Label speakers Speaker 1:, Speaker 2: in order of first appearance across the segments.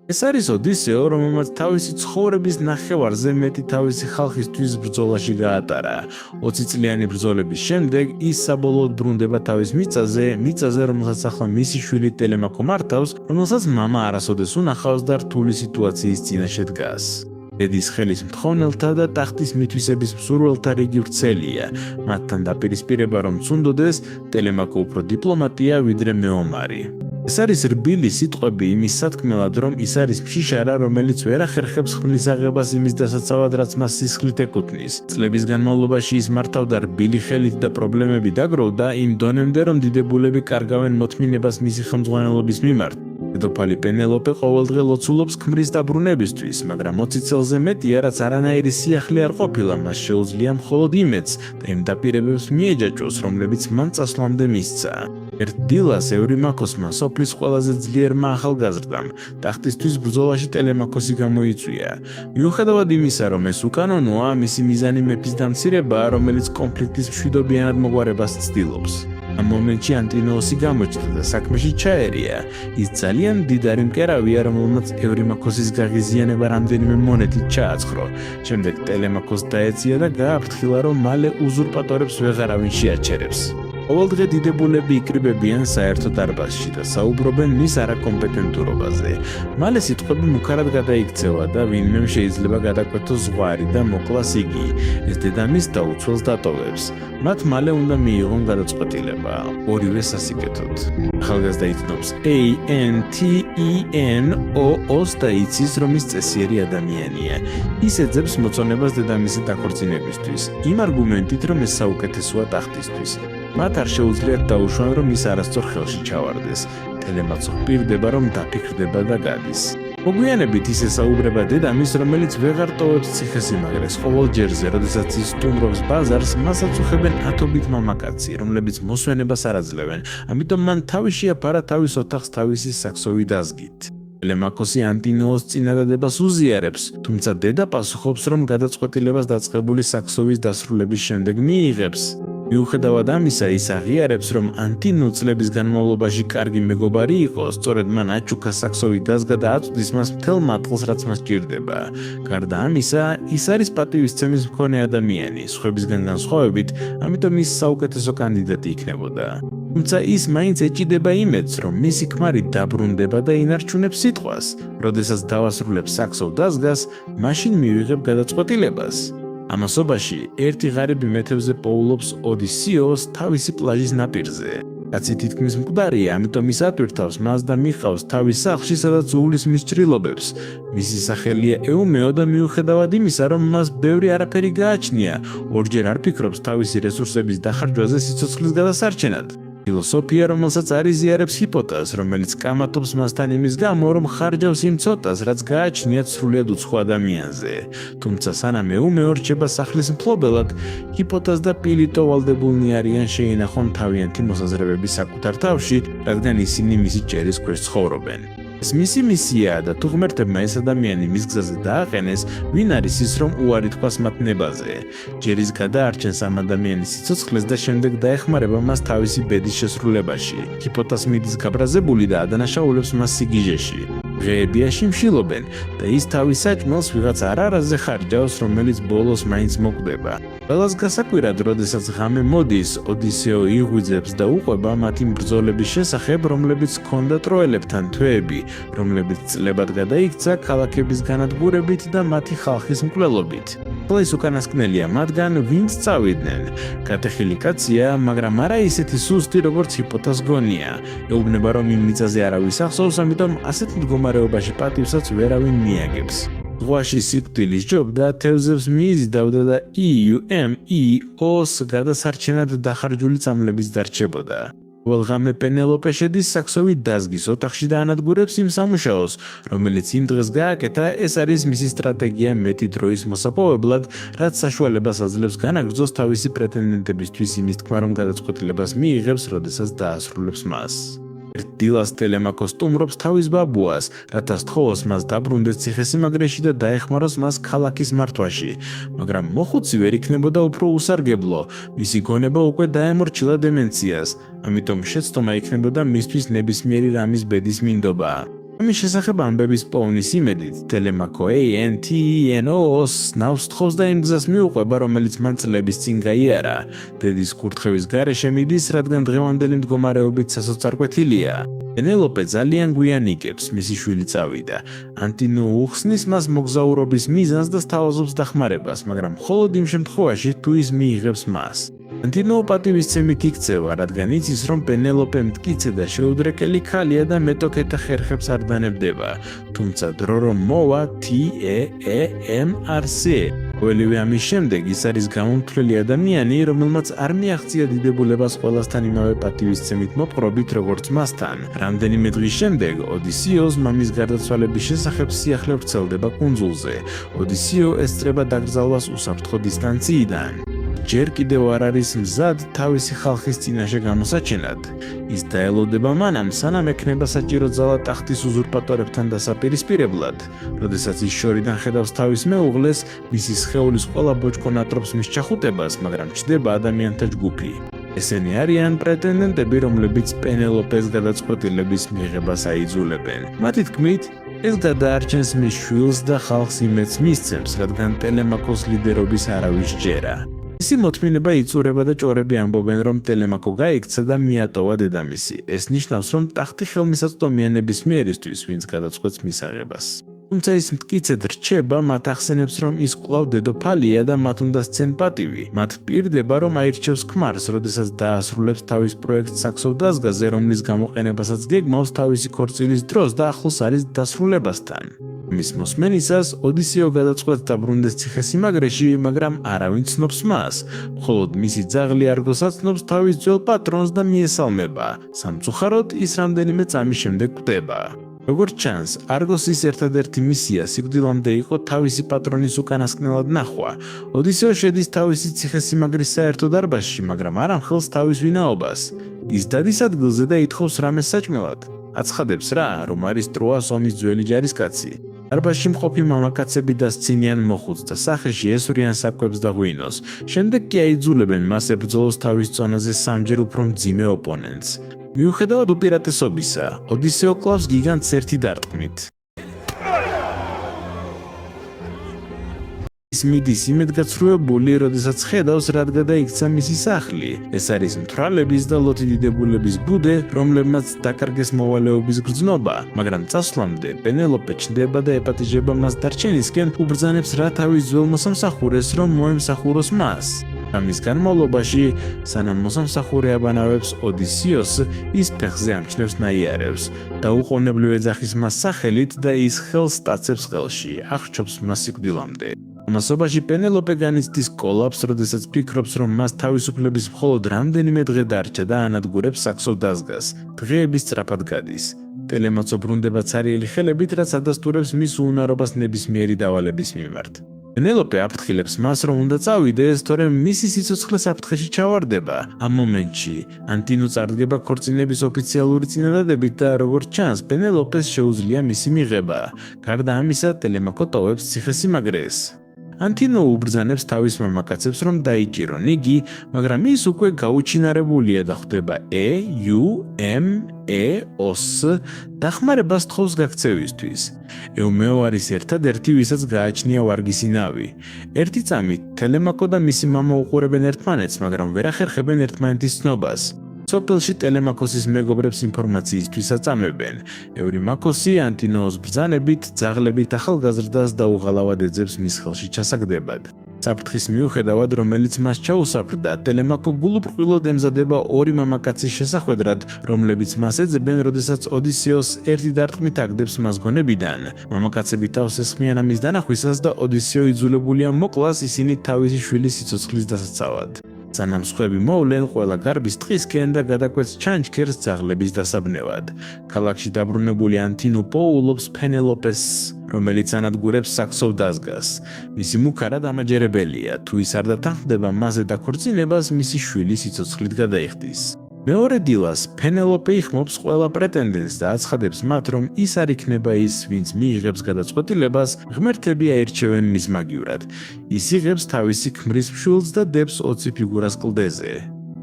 Speaker 1: ეს არის ოდისეო, რომელმაც თავისი ცხოვრების ნახევარზე მეტი თავისი ხალხისთვის ბრძოლაში გაატარა. 20 წლიანი ბრძოლების შემდეგ ის საბოლოოდ ბრუნდება თავის მიწაზე, რომელსაც ახლა მისი შვილი ტელემაქო მართავს, რომელსაც მამა არასოდეს უნახავს და რთული სიტუაციის წინაშე დგას. დედის ხელის მთხოვნელთა და ტახტის მითვისების მსურველთა რიგი ვრცელია. მათთან დაპირისპირება რომ ცუნდოდეს, ტელემაქო უფრო დიპლომატია ვიდრე მეომარი. ეს არის რბილი სიტყვები იმის სათქმელად, რომ ის არის მშიშარა, რომელიც ვერ ახერხებს ხმლის აღებას იმის დასაცავად, რაც მას სისხლით ეკუთვნის. წლების განმავლობაში ის მართავდა რბილი ხელით და პრობლემები დაგროვდა იმ დონემდე, რომ დიდებულები კარგავენ მოთმინებას მისი ხელმძღვანელობის მიმართ. დედოფალი პენელოპე ყოველდღე ლოცულობს ქმრის დაბრუნებისთვის, მაგრამ 20 წელზე მეტია, რაც არანაირი სიახლე არ ყოფილა, მას შეუძლია მხოლოდ იმედს და იმ დაპირებებს მიეჯაჭვოს, რომლებიც მან წასვლამდე მისცა. ერთ დილას ევრიმაქოსმა სოფლის ყველაზე ძლიერმა ახალგაზრდამ ტახტისთვის ბრძოლაში ტელემაქოსი გამოიწვია. მიუხედავად იმისა, რომ ეს უკანონოა, მისი მიზანი მეფის დამცირებაა, რომელიც კონფლიქტის მშვიდობიანად მოგვარებას ცდილობს. ამ მომენტში ანტინოოსი გამოჩნდა და საქმეში ჩაერია. ის ძალიან მდიდარი მკერავია, რომელმაც ევრიმაქოსის გაღიზიანება რამდენიმე მონეტით ჩააცხრო. შემდეგ ტელემაქოს დაეწია და გააფრთხილა, რომ მალე უზურპატორებს ვეღარავინ შეაჩერებს. ყოველდღე დიდებულები იკრიბებიან საერთო დარბაზში და საუბრობენ მის არაკომპეტენტურობაზე. მალე სიტყვები მუქარად გადაიქცევა და ვინმემ შეიძლება გადაკვეთოს ზღვარი და მოკლას იგი. ეს დედამისს დაუცველს დატოვებს. მათ მალე უნდა მიიღონ გადაწყვეტილება, ორივე სასიკეთოდ. ახალგაზრდა იცნობს ANTENOOS და იცის, რომ ის წესიერი ადამიანია. ის ეძებს მოწონებას დედამისის დაქორწინებისთვის, იმ არგუმენტით, რომ ეს საუკეთესოა ტახტისთვის. მათ არ შეუძლიათ დაუშვან, რომ ის არასწორ ხელში ჩავარდეს. ტელემაქო პირდება, რომ დაფიქრდება და გადის. მოგვიანებით ის ესაუბრება დედამისს, რომელიც ვეღარ ტოვებს ციხესიმაგრეს. ყოველ ჯერზე, როდესაც ის სტუმრობს ბაზარს, მასაც უხებენ ათობით მამაკაცი, რომლებიც მოსვენებას არ აძლევენ. ამიტომ მან თავი შეაფარა თავის ოთახს თავისი საქსოვი დაზგით. ტელემაქოსი ანტინოოს წინადადებას უზიარებს, თუმცა დედა პასუხობს, რომ გადაწყვეტილებას დაწყებული საქსოვის დასრულების შემდეგ მიიღებს. მიუხედავად ამისა, ის აღიარებს, რომ ანტინო წლების განმავლობაში კარგი მეგობარი იყო, სწორედ მან აჩუქა საქსოვი დაზგა და აწვდის მას მთელ მატყლს, რაც მას ჭირდება. გარდა ამისა, ის არის პატივისცემის მქონე ადამიანი, სხვებისგან განსხვავებით, ამიტომ ის საუკეთესო კანდიდატი იქნებოდა. თუმცა ის მაინც ეჭიდება იმედს, რომ მისი ქმარი დაბრუნდება და ინარჩუნებს სიტყვას. როდესაც დავასრულებ საქსოვ დაზგას, მაშინ მივიღებ გადაწყვეტილებას. ამასობაში ერთი ღარიბი მეთევზე პოულობს ოდისეოს თავისი პლაჟის ნაპირზე. კაცი თითქმის მკვდარია, ამიტომ ის ატვირთავს მას და მიხავს თავის სახლში, სადაც უვლის მის ჭრილობებს. მისი სახელია ეუმეო და მიუხედავად იმისა, რომ მას ბევრი არაფერი გააჩნია, ორჯერ არ ფიქრობს თავისი რესურსების დახარჯვაზე სიცოცხლის გადასარჩენად. ფილოსოფია, რომელსაც არ იზიარებს ჰიპოტას, რომელიც კამათობს მასთან იმის გამო, რომ ხარჯავს იმ ცოტას, რაც გააჩნიათ სრულიად უცხო ადამიანზე. თუმცა სანამ ეუმეო რჩება სახლის მფლობელად, ჰიპოტას და პილიტო ვალდებულნი არიან შეინახონ თავიანთი მოსაზრებები საკუთარ თავში, რადგან ისინი მისი ჭერის ქვეშ ცხოვრობენ. ეს მისი მისიაა და თუ ღმერთებმა ეს ადამიანი მის გზაზე დააყენეს, ვინ არის ის, რომ უარი თქვას მათ ნებაზე. ჯერის გადაარჩენს ამ ადამიანის სიცოცხლეს და შემდეგ დაეხმარება მას თავისი ბედის შესრულებაში. ჰიპოტას მიდის გაბრაზებული და ადანაშაულებს მას სიგიჟეში. დღეებია შიმშილობენ და ის თავის საჭმელს ვიღაც არარაზე ხარჯავს, რომელიც ბოლოს მაინც მოკვდება. ყველას გასაკვირად, როდესაც ღამე მოდის, ოდისეო იღვიძებს და უყვება მათი ბრძოლების შესახებ, რომლებიც ჰქონდა ტროელებთან თვეები, რომლებიც წლებად გადაიქცა ქალაქების განადგურებით და მათი ხალხის მკვლელობით. ხოლო ის უკანასკნელია მათგან, ვინც წავიდნენ. გატეხილი კაცია, მაგრამ არა ისეთი სუსტი, როგორც ჰიპოტას გონია. ეუბნება, რომ იმ მიწაზე არავის ახსოვს, ამიტომ ასეთ მდგომარეობაში პატივსაც ვერავინ მიაგებს. ზღვაში სიკვდილის ჯობდა, თევზებს მიიზიდავდა და EUMEOS გადასარჩენად დახარჯული წამლების დარჩებოდა. ყველღამე პენელოპე შედის საქსოვი დაზგის ოთახში და ანადგურებს იმ სამუშაოს, რომელიც იმ დღეს გააკეთა. ეს არის მისი სტრატეგია მეტი დროის მოსაპოვებლად, რაც საშუალებას აძლევს განაგრძოს თავისი პრეტენდენტებისთვის იმის თქმა, რომ გადაწყვეტილებას მიიღებს, როდესაც დაასრულებს მას. ერთ დილას ტელემაქო სტუმრობს თავის ბაბუას, რათა სთხოვოს მას დაბრუნდეს ციხესიმაგრეში და დაეხმაროს მას ქალაქის მართვაში, მაგრამ მოხუცი ვერ იქნებოდა უფრო უსარგებლო, მისი გონება უკვე დაემორჩილა დემენციას, ამიტომ შეცდომა იქნებოდა მისთვის ნებისმიერი რამის ბედის მინდობა. ამის შესახებ ამბების პოვნის იმედით, Telemachus ANTENOS ნავს თხოვს და იმ გზას მიუყვება, რომელიც მან წლების წინ გაიარა. დედის კურთხევის გარეშე მიდის, რადგან დღევანდელი მდგომარეობით სასოწარკვეთილია. პენელოპე ძალიან გვიან იგებს, მისი შვილი წავიდა. ანტინო უხსნის მას მოგზაურობის მიზანს და სთავაზობს დახმარებას, მაგრამ მხოლოდ იმ შემთხვევაში, თუ ის მიიღებს მას. ანტინო პატივისცემით იქცევა, რადგან იცის, რომ პენელოპე მტკიცე და შეუდრეკელი ქალია და მეტოქეთა ხერხებს არ დანებდება. თუმცა დრო რომ მოვა TEEMRC. ყველივე ამის შემდეგ ის არის გამომთვლელი ადამიანი, რომელმაც არ მიაღწია დიდებულებას ყველასთან იმავე პატივისცემით მოპყრობით, როგორც მასთან. რამდენიმე დღის შემდეგ ოდისეოს მამის გარდაცვალების შესახებ სიახლე ვრცელდება კუნძულზე. ოდისეო ესწრება დაკრძალვას უსაფრთხო დისტანციიდან. ჯერ კიდევ არ არის მზად თავისი ხალხის წინაშე გამოსაჩენად. ის დაელოდება მანამ, სანამ ექნება საჭირო ძალა ტახტის უზურპატორებთან დასაპირისპირებლად. როდესაც ის შორიდან ხედავს თავის მეუღლეს, მისი სხეულის ყველა ბოჭკო ნატრობს მის ჩახუტებას, მაგრამ ჩდება ადამიანთა ჯგუფი. ესენი არიან პრეტენდენტები, რომლებიც პენელოპეს გადაწყვეტილების მიღებას აიძულებენ. მათი თქმით, ეს გადაარჩენს მის შვილს და ხალხს იმედს მისცემს, რადგან Telemachus ლიდერობის არავის ჯერა. მისი მოთმინება იწურება და ჭორები ამბობენ, რომ Telemachus გაიქცა და მიატოვა დედამისი. ეს ნიშნავს, რომ ტახტი ხელმისაწვდომიანების მიერისთვის, ვინც გადაწყვეტს მის აღებას. თუმცა ის მტკიცედ რჩება, მათ ახსენებს, რომ ის კვლავ დედოფალია და მათ უნდა სცენ პატივი. მათ პირდება, რომ აირჩევს ქმარს, როდესაც დაასრულებს თავის პროექტ საქსოვდაზგაზე, რომლის გამოყენებასაც გეგმავს თავისი ქორწილის დროს და ახლოს არის დასრულებასთან. მის მოსმენისას ოდისეო გადაწყვეტს დაბრუნდეს ციხესიმაგრეში, მაგრამ არავინ ცნობს მას. მხოლოდ მისი ძაღლი არგოსაც ცნობს თავის ძველ პატრონს და მიესალმება. სამწუხაროდ ის რამდენიმე წამის შემდეგ კვდება. როგორც ჩანს, არგოსის ერთადერთი მისია სიკვდილამდე იყო თავისი პატრონის უკანასკნელად ნახვა. ოდისეო შედის თავისი ციხესიმაგრის საერთო დარბაზში, მაგრამ არ ამხელს თავის ვინაობას. ის დადის ადგილზე და ითხოვს რამეს საჭმელად. აცხადებს რა, რომ არის ტროას ომის ძველი ჯარისკაცი. დარბაზში მყოფი მამაკაცები დასცინიან მოხუცს და სახეში ესვრიან საკვებს და ღვინოს. შემდეგ კი აიძულებენ მას ებრძოლოს თავის წონაზე სამჯერ უფრო მძიმე ოპონენტს. მიუხედავად უპირატესობისა, ოდისეო კლავს გიგანტს ერთი დარტყმით. ის მიდის იმედგაცრუებული, როდესაც ხედავს, რად გადაიქცა მისი სახლი. ეს არის მთვრალების და ლოთი დიდებულების ბუდე, რომლებმაც დაკარგეს მოვალეობის გრძნობა, მაგრამ წასვლამდე პენელოპე ჩნდება და ეპატიჟება მას დარჩენისკენ, უბრძანებს რა თავის ძველ მოსამსახურეს, რომ მოემსახუროს მას. ამის განმავლობაში, სანამ მოსამსახურე აბანავებს ოდისეოს, ის ფეხზე ამჩნევს ნაიარევს. დაუყოვნებლივ ეძახის მას სახელით და ის ხელს სტაცებს ხელში, აღჭობს მას სიკვდილამდე. ამასობაში პენელოპე განიცდის კოლაპს, როდესაც ფიქრობს, რომ მას თავისუფლების მხოლოდ რამდენიმე დღე დარჩა და ანადგურებს საქსოვდაზგას. დღეები სწრაფად გადის. Telemachus ბრუნდება ცარიელი ხელებით, რაც ადასტურებს მის უუნარობას ნებისმიერი დავალების მიმართ. პენელოპე აფრთხილებს მას, რომ უნდა წავიდეს, თორემ მისი სიცოცხლე საფრთხეში ჩავარდება. ამ მომენტში ანტინო წარდგება ქორწინების ოფიციალური წინადადებით და როგორც ჩანს, პენელოპეს შეუძლია მისი მიღება. გარდა ამისა, Telemachus ტოვებს ციხესიმაგრეს. ანტინო უბრძანებს თავის მამაკაცებს, რომ დაიჭირონ იგი, მაგრამ ის უკვე გაუჩინარებულია და ხვდება EUMEOS დახმარებას თხოვს გაქცევისთვის. ეუმეო არის ერთადერთი, ვისაც გააჩნია ვარგისი ნავი. ერთი წამით Telemachus და მისი მამა უყურებენ ერთმანეთს, მაგრამ ვერ ახერხებენ ერთმანეთის ცნობას. სოფელში Telemachus-ის მეგობრებს ინფორმაციისთვის აწამებენ. ევრიმაქოსი ანტინოოს ბრძანებით, ძაღლებით ახალგაზრდას და უღალავად ეძებს მის ხელში ჩასაგდებად. საფრთხის მიუხედავად, რომელიც მას ჩაუსაფრდა, Telemachus გულუბრყვილოდ ემზადება ორი მამაკაცის შესახვედრად, რომლებიც მას ეძებენ, როდესაც ოდისეოს ერთი დარტყმით აგდებს მას გონებიდან. მამაკაცები თავს ესხმიან ამის დანახვისას და ოდისეო იძულებულია მოკლას ისინი თავისი შვილის სიცოცხლის დასაცავად. სანამ სხვები მოვლენ, ყველა გარბის ტყისკენ და გადაკვეთს ჩანჩქერს ძაღლების დასაბნევად. ქალაქში დაბრუნებული ანტინო პოულობს პენელოპეს, რომელიც ანადგურებს საქსოვდაზგას. მისი მუქ არადამაჯერებელია, თუ ის არ დათანხმდება მასზე დაქორწინებას, მისი შვილი სიცოცხლით გადაიხდის. მეორე დილას პენელოპე იხმობს ყველა პრეტენდენტს და აცხადებს მათ, რომ ის არ იქნება ის, ვინც მიიღებს გადაწყვეტილებას, ღმერთები აირჩევენ მის მაგივრად. ის იღებს თავისი ქმრის შვილს და დებს 20 ფიგურას კლდეზე.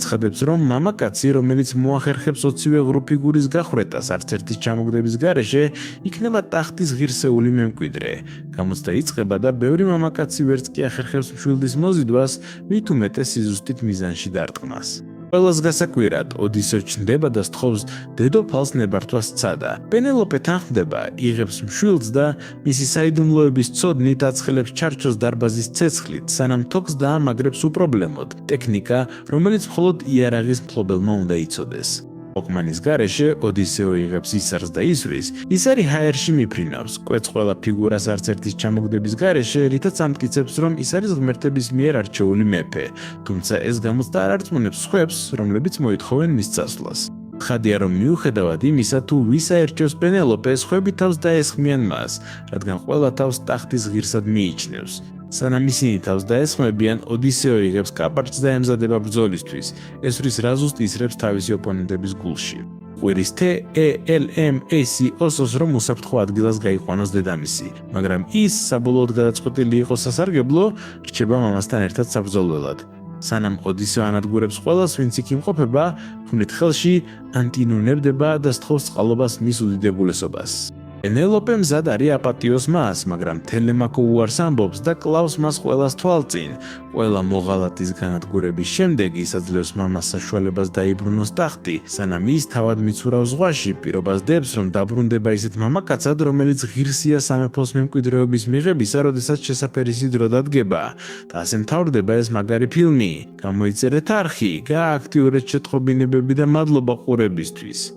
Speaker 1: ცხადებს, რომ მამაკაცი, რომელიც მოახერხებს 20-ვე ღრუ ფიგურის გახვრეტას არც ერთის ჩამოგდების გარეშე, იქნება ტახტის ღირსეული მემკვიდრე. გამოცდა იწყება და ბევრი მამაკაცი ვერც კი ახერხებს მშვილდის მოზიდვას, მით უმეტეს სიზუსტით მიზანში დარტყმას. ყველას გასაკვირად, ოდისე ჩნდება და სთხოვს დედოფალს ნებართვას სცადა. პენელოპე თანხმდება, იღებს მშვილდს და მისი საიდუმლოების ცოდნით აცხელებს ჩარჩოს დარბაზის ცეცხლით, სანამ თოქს დაამაგრებს უპრობლემოდ, ტექნიკა, რომელიც მხოლოდ იარაღის მფლობელმა უნდა იცოდეს. ოკმანის გარეშე ოდისეო იღებს ისარს და ისვრის, ისარი ჰაერში მიფრინავს, კვეთს ყველა ფიგურას არც ერთის ჩამოგდების გარეშე, რითაც ამტკიცებს, რომ ის არის ღმერთების მიერ არჩეული მეფე, თუმცა ეს გამოცდა არ არწმუნებს სხვებს, რომლებიც მოითხოვენ მის წასვლას. ხადია, რომ მიუხედავად იმისა, თუ ვის აერჩევს პენელოპე, სხვები თავს დაესხმიან მას, რადგან ყველა თავს ტახტის ღირსად მიიჩნევს. სანამ ისინი თავს დაესხმებიან, ოდისეო იღებს კაპარჭს და ემზადება ბრძოლისთვის, ესვრის რაზუსტ ისრებს თავისი ოპონენტების გულში. ყვირის TELMAC ოსოს, რომ უსაფრთხო ადგილას გაიყვანოს დედამისი, მაგრამ ის, საბოლოოდ გადაწყვეტილი იყოს სასარგებლო, რჩება მამასთან ერთად საბრძოლველად. სანამ ოდისეო ანადგურებს ყველას, ვინც იქ იმყოფება, ქმნით ხელში ანტინუნებდება და სთხოვს წყალობას მის უდიდებულესობას. პენელოპე მზად არის აპატიოს მას, მაგრამ თელემაქო უარს ამბობს და კლავს მას ყველას თვალწინ. ყველა მოღალატის განადგურების შემდეგ ის აძლევს მამას საშუალებას დაიბრუნოს ტახტი, სანამ ის თავად მიცურავს ზღვაში, პირობას დებს, რომ დაბრუნდება ისეთ მამაკაცად, რომელიც ღირსია სამეფოს მემკვიდრეობის მიღებისა, როდესაც შესაფერისი დრო დადგება. და ასე მთავრდება ეს მაგარი ფილმი. გამოიწერეთ არხი, გააქტიურეთ შეტყობინებები და მადლობა ყურებისთვის.